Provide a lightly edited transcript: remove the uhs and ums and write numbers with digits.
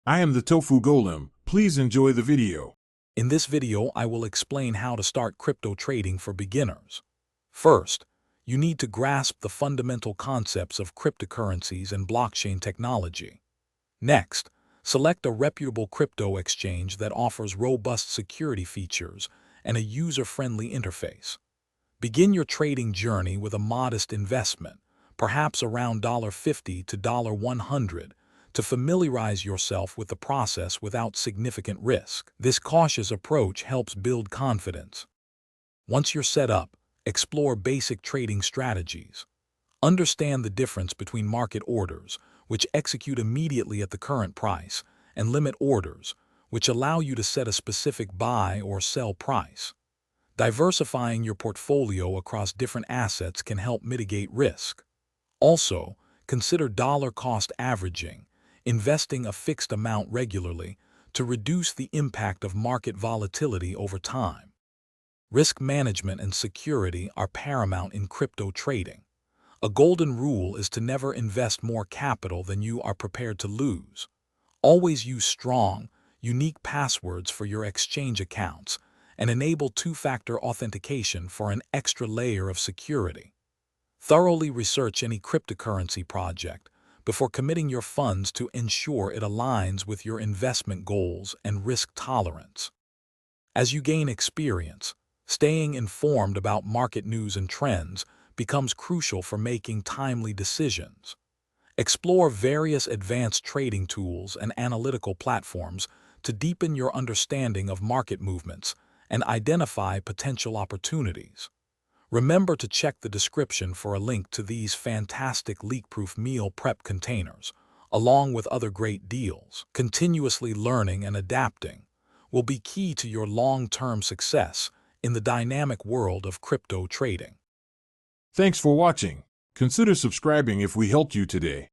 I am the Tofu Golem. Please enjoy the video. In this video, I will explain how to start crypto trading for beginners. First, you need to grasp the fundamental concepts of cryptocurrencies and blockchain technology. Next, select a reputable crypto exchange that offers robust security features and a user-friendly interface. Begin your trading journey with a modest investment, perhaps around $50 to $100, to familiarize yourself with the process without significant risk. This cautious approach helps build confidence. Once you're set up, explore basic trading strategies. Understand the difference between market orders, which execute immediately at the current price, and limit orders, which allow you to set a specific buy or sell price. Diversifying your portfolio across different assets can help mitigate risk. Also, consider dollar-cost averaging, investing a fixed amount regularly to reduce the impact of market volatility over time. Risk management and security are paramount in crypto trading. A golden rule is to never invest more capital than you are prepared to lose. Always use strong, unique passwords for your exchange accounts and enable two-factor authentication for an extra layer of security. Thoroughly research any cryptocurrency project before committing your funds to ensure it aligns with your investment goals and risk tolerance. As you gain experience, staying informed about market news and trends becomes crucial for making timely decisions. Explore various advanced trading tools and analytical platforms to deepen your understanding of market movements and identify potential opportunities. Remember to check the description for a link to these fantastic leak-proof meal prep containers, along with other great deals. Continuously learning and adapting will be key to your long-term success in the dynamic world of crypto trading. Thanks for watching. Consider subscribing if we helped you today.